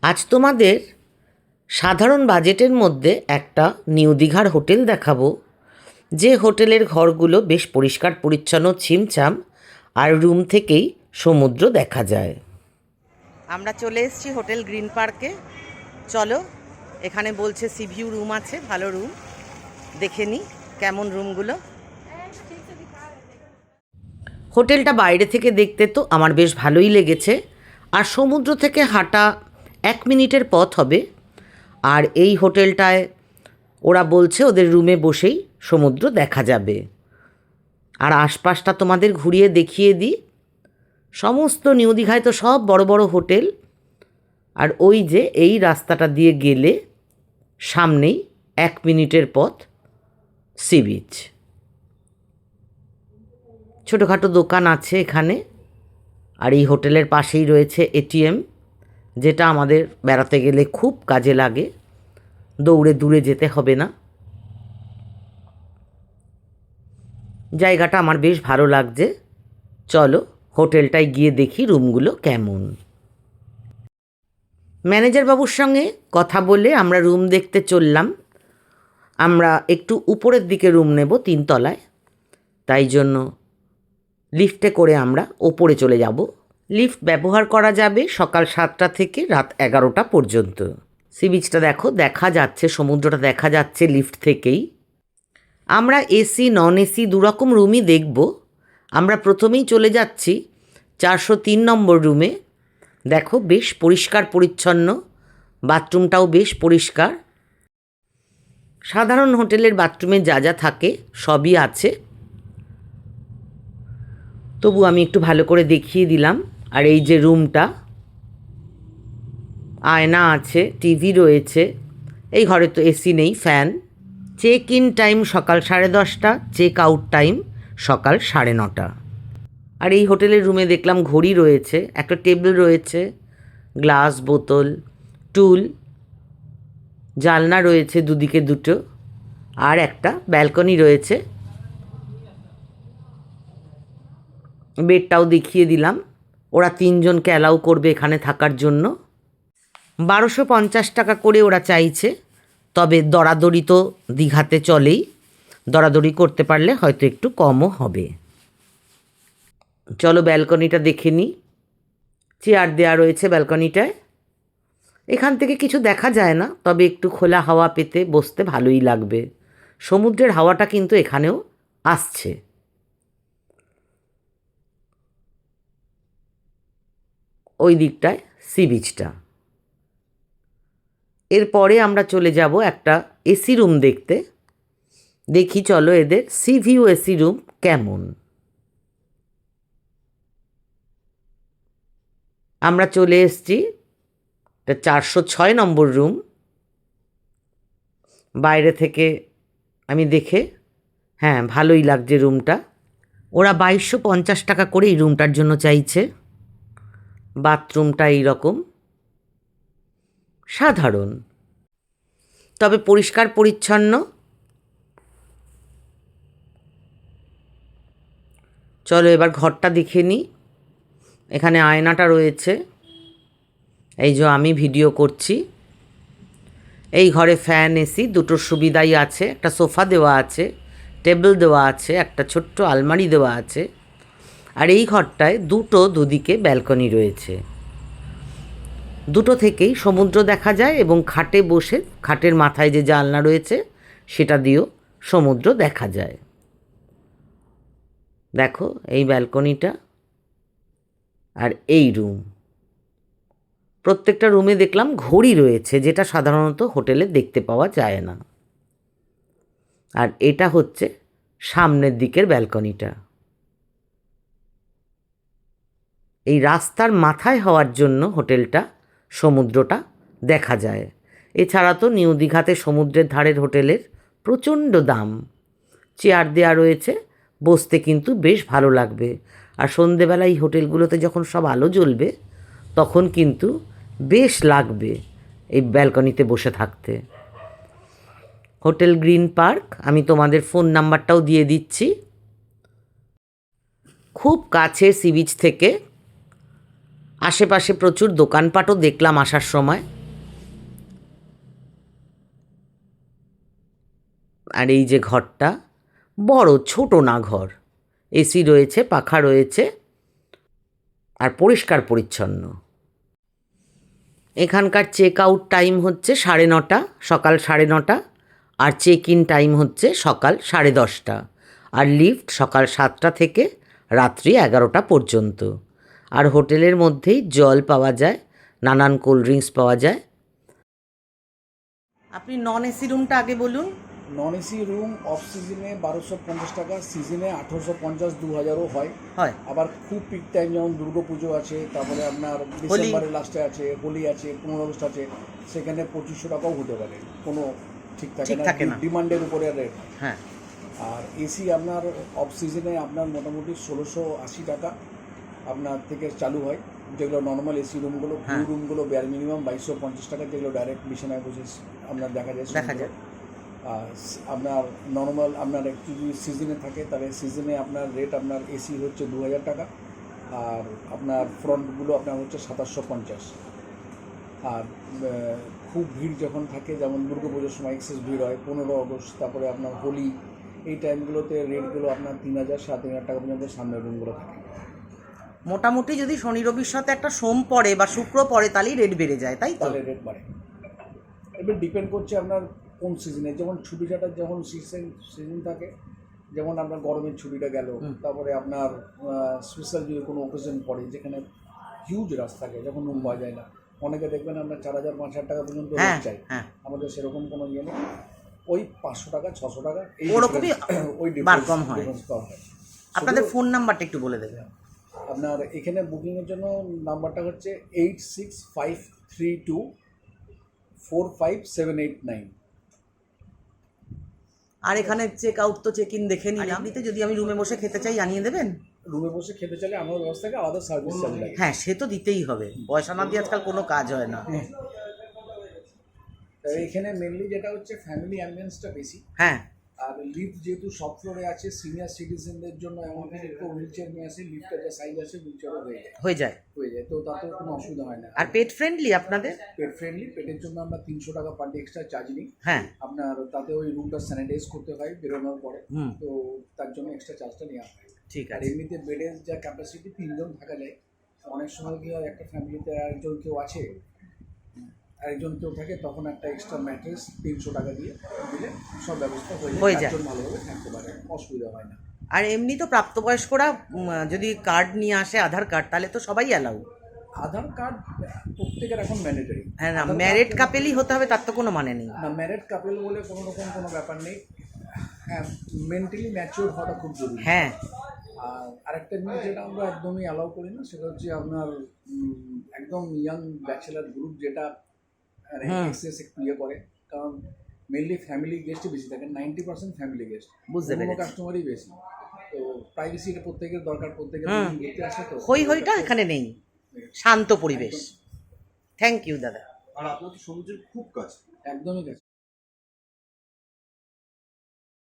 আজ তোমাদের সাধারণ বাজেটের মধ্যে একটা নিউ দীঘার হোটেল দেখাবো, যে হোটেলের ঘরগুলো বেশ পরিষ্কার পরিচ্ছন্ন, ছিমছাম, আর রুম থেকেই সমুদ্র দেখা যায়। আমরা চলে এসেছি হোটেল গ্রিন পার্কে। চলো, এখানে বলছে সি ভিউ রুম আছে, ভালো রুম, দেখে নিই কেমন রুমগুলো। হোটেলটা বাইরে থেকে দেখতে তো আমার বেশ ভালোই লেগেছে, আর সমুদ্র থেকে হাঁটা 1 মিনিটের পথ হবে। আর এই হোটেলটায় ওরা বলছে ওদের রুমে বসেই সমুদ্র দেখা যাবে। আর আশপাশটা তোমাদের ঘুরিয়ে দেখিয়ে দিই। সমস্ত নিউ দীঘায় তো সব বড় বড় হোটেল, আর ওই যে এই রাস্তাটা দিয়ে গেলে সামনেই 1 মিনিটের পথ সি বিচ। ছোটোখাটো দোকান আছে এখানে, আর এই হোটেলের পাশেই রয়েছে এটিএম, যেটা আমাদের বেড়াতে গেলে খুব কাজে লাগে, দৌড়ে দূরে যেতে হবে না। জায়গাটা আমার বেশ ভালো লাগছে। চলো হোটেলটায় গিয়ে দেখি রুমগুলো কেমন। ম্যানেজার বাবুর সঙ্গে কথা বলে আমরা রুম দেখতে চললাম। আমরা একটু উপরের দিকে রুম নেব, 3 তলায়, তাই জন্য লিফটে করে আমরা ওপরে চলে যাব। লিফট ব্যবহার করা যাবে সকাল 7টা থেকে রাত 11টা পর্যন্ত। সি বিচটা দেখো, দেখা যাচ্ছে, সমুদ্রটা দেখা যাচ্ছে লিফট থেকেই। আমরা এসি নন এসি দুরকম রুমই দেখব। আমরা প্রথমেই চলে যাচ্ছি 403 নম্বর রুমে। দেখো বেশ পরিষ্কার পরিচ্ছন্ন, বাথরুমটাও বেশ পরিষ্কার। সাধারণ হোটেলের বাথরুমে যা যা থাকে সবই আছে, তবু আমি একটু ভালো করে দেখিয়ে দিলাম। আর এই যে রুমটা, আয়না আছে, টিভি রয়েছে। এই ঘরে তো এসি নেই, ফ্যান। চেক ইন টাইম সকাল 10:30, চেক আউট টাইম সকাল 9:30। আর এই হোটেলের রুমে দেখলাম ঘড়ি রয়েছে, একটা টেবিল রয়েছে, গ্লাস, বোতল, টুল, জানলা রয়েছে দুদিকে দুটো, আর একটা ব্যালকনি রয়েছে। বেডটাও দেখিয়ে দিলাম। ওরা 3জনকে অ্যালাউ করবে এখানে থাকার জন্য। 1250 টাকা করে ওরা চাইছে, তবে দরাদরি তো দীঘাতে চলেই, দরাদরি করতে পারলে হয়তো একটু কমও হবে। চলো ব্যালকনিটা দেখে নিই। চেয়ার দেওয়া রয়েছে ব্যালকনিটায়। এখান থেকে কিছু দেখা যায় না, তবে একটু খোলা হাওয়া পেতে বসতে ভালোই লাগবে। সমুদ্রের হাওয়াটা কিন্তু এখানেও আসছে। ওই দিকটায় সি বিচটা। এরপরে আমরা চলে যাব একটা এসি রুম দেখতে। দেখি চলো এদের সি ভিউ এসি রুম কেমন। আমরা চলে এসেছি, এটা 406 নম্বর রুম। বাইরে থেকে আমি দেখে, হ্যাঁ ভালোই লাগছে রুমটা। ওরা 2250 টাকা করে এই রুমটার জন্য চাইছে। বাথরুমটা এইরকম সাধারণ, তবে পরিষ্কার পরিচ্ছন্ন। চলো এবার ঘরটা দেখে নিই। এখানে আয়নাটা রয়েছে, এই যে আমি ভিডিও করছি। এই ঘরে ফ্যান, এসি দুটোর সুবিধাই আছে। একটা সোফা দেওয়া আছে, টেবিল দেওয়া আছে, একটা ছোট্ট আলমারি দেওয়া আছে। আর এই ঘরটায় দুদিকে ব্যালকনি রয়েছে। দুটো থেকেই সমুদ্র দেখা যায়, এবং খাটে বসে, খাটের মাথায় যে জানলা রয়েছে সেটা দিয়েও সমুদ্র দেখা যায়। দেখো এই ব্যালকনিটা আর এই রুম। প্রত্যেকটা রুমে দেখলাম ঘড়ি রয়েছে, যেটা সাধারণত হোটেলে দেখতে পাওয়া যায় না। আর এটা হচ্ছে সামনের দিকের ব্যালকনিটা। এই রাস্তার মাথায় হওয়ার জন্য হোটেলটা, সমুদ্রটা দেখা যায়। এছাড়া তো নিউ দীঘাতে সমুদ্রের ধারের হোটেলের প্রচণ্ড দাম। চেয়ার দেওয়া রয়েছে, বসতে কিন্তু বেশ ভালো লাগবে। আর সন্ধেবেলা এই হোটেলগুলোতে যখন সব আলো জ্বলবে, তখন কিন্তু বেশ লাগবে এই ব্যালকনিতে বসে থাকতে। হোটেল গ্রিন পার্ক, আমি তোমাদের ফোন নাম্বারটাও দিয়ে দিচ্ছি। খুব কাছে সি বিচ থেকে, আশেপাশে প্রচুর দোকানপাটও দেখলাম আসার সময়। আর এই যে ঘরটা, বড়, ছোট না ঘর, এসি রয়েছে, পাখা রয়েছে, আর পরিষ্কার পরিচ্ছন্ন। এখানকার চেক আউট টাইম হচ্ছে 9:30, সকাল 9:30, আর চেক ইন টাইম হচ্ছে সকাল 10:30, আর লিফট সকাল 7টা থেকে রাত্রি 11টা পর্যন্ত। আর হোটেলের মধ্যেই জল পাওয়া যায়, নানান কোল্ড ড্রিঙ্কস পাওয়া যায়। আপনি নন এসি রুমটা আগে বলুন। নন এসি রুম অফ সিজনে 1250 টাকা, সিজনে 1850, 2000ও হয়। হয়। আবার খুব পিক টাইম যেমন দুর্গাপুজো আছে, তারপরে আপনার ডিসেম্বরের লাস্টে আছে, হোলি আছে, 15 আগস্ট আছে, সেখানে 2500 টাকাও হতে পারে, কোনো ঠিক থাকে না, ডিমান্ডের উপরে রেট। হ্যাঁ। আর এসি আপনার অফ সিজনে আপনার মোটামুটি 1680 টাকা আপনার থেকে চালু হয়, যেগুলো নর্মাল এসি রুমগুলো, ব্লু রুমগুলো বেয়ার মিনিমাম 2250 টাকা, যেগুলো ডাইরেক্ট বিছানায় বসে আপনার দেখা যায়। আপনার নর্মাল আপনার একটু যদি সিজনে থাকে তাহলে সিজনে আপনার রেট আপনার এসি হচ্ছে 2000 টাকা, আর আপনার ফ্রন্টগুলো আপনার হচ্ছে 2750। আর খুব ভিড় যখন থাকে, যেমন দুর্গাপুজোর সময় এক্সেস ভিড় হয়, 15 আগস্ট, তারপরে আপনার হোলি, এই টাইমগুলোতে রেটগুলো আপনার 3000, 3500 টাকা পর্যন্ত সামনের রুমগুলো থাকে। মোটামুটি যদি শনি রবির সাথে একটা সোম পড়ে বা শুক্র পড়ে তাহলেই রেট বেড়ে যায়, তাই তো? তাহলে রেট বাড়ে। এবার ডিপেন্ড করছে আপনার কোন সিজনে, যেমন ছুটিটা যখন সিজন থাকে, যেমন আপনার গরমের ছুটিটা গেল, তারপরে আপনার স্পেশাল যদি কোনো অকেশন পড়ে যেখানে হিউজ রাশ থাকে, যখন রুম পাওয়া যায় না, অনেকে দেখবেন আপনার 4000, 5000 টাকা পর্যন্ত রেট চাই। আমাদের সেরকম কোনো ইয়ে নেই, ওই 500 টাকা, 600 টাকা ওরকমই ওই বার কম হয়। হয়। আপনাদের ফোন নাম্বারটা একটু বলে দেবেন। আপনার এখানে বুকিংয়ের জন্য নাম্বারটা হচ্ছে 8653245789। আর এখানে চেক আউট তো চেক ইন দেখে নিলাম। এমনিতে যদি আমি রুমে বসে খেতে চাই আনিয়ে দেবেন? রুমে বসে খেতে চাইলে আমার ব্যবস্থাকে আলাদা সার্ভিস চার্জ লাগে। হ্যাঁ, সে তো দিতেই হবে, পয়সা না দিয়ে আজকাল কোনো কাজ হয় না। এখানে মেনলি যেটা হচ্ছে ফ্যামিলি অ্যাম্বিয়েন্সটা বেশি। হ্যাঁ। আর লিফট যেহেতু সব ফ্লোরে আছে, সিনিয়র সিটিজেনদের জন্য এমনকি একটু হুইল চেয়ার নিয়ে আসে, লিফটের যে সাইজ আছে হুইল চেয়ারও হয়ে যায়, তো তাতে কোনো অসুবিধা হয় না। আর পেট ফ্রেন্ডলি আপনাদের? পেট ফ্রেন্ডলি, পেটের জন্য আমরা 300 টাকা পার ডে এক্সট্রা চার্জ নিই। হ্যাঁ। আপনার তাতে ওই রুমটা স্যানিটাইজ করতে হয় বেরোনোর পরে, তো তার জন্য এক্সট্রা চার্জটা নেওয়া হয়। ঠিক আর আছে। এমনিতে বেডের যা ক্যাপাসিটি 3 জন থাকা যায়। অনেক সময় কি হয়, একটা ফ্যামিলিতে আরেকজন কেউ আছে, আরেকজন কেউ থাকে, তখন একটা এক্সট্রা ম্যাট্রেস 300 টাকা দিয়ে দিলে সব ব্যবস্থা হয়ে যায়, ভালোভাবে থাকতে পারে, অসুবিধা হয় না। আর এমনি তো প্রাপ্তবয়স্করা যদি কার্ড নিয়ে আসে, আধার কার্ড, তাহলে তো সবাই অ্যালাউ। আধার কার্ড প্রত্যেকের এখন ম্যান্ডেটরি। হ্যাঁ, না ম্যারিড কাপেলই হতে হবে তার তো কোনো মানে নেই। না, ম্যারিড কাপেল বলে কোনো রকম কোনো ব্যাপার নেই। হ্যাঁ, মেন্টালি ম্যাচিওর হওয়াটা খুব জরুরি। হ্যাঁ। আর আরেকটা জিনিস যেটা আমরা একদমই অ্যালাউ করি না, সেটা হচ্ছে আপনার একদম ইয়াং ব্যাচেলার গ্রুপ, যেটা এক্সেস একটু ইয়ে করে, কারণ মেনলি ফ্যামিলি গেস্টই বেশি থাকেন, 90% ফ্যামিলি গেস্ট, বুঝতে পেরেছি। কাস্টমারই বেশি, তো প্রাইভেসিটা প্রত্যেকের দরকার, প্রত্যেকের দেখতে আসে, তো হইটা এখানে নেই, শান্ত পরিবেশ। থ্যাংক ইউ দাদা। আর আপনার তো সমুদ্রের খুব কাছে। একদমই কাছে।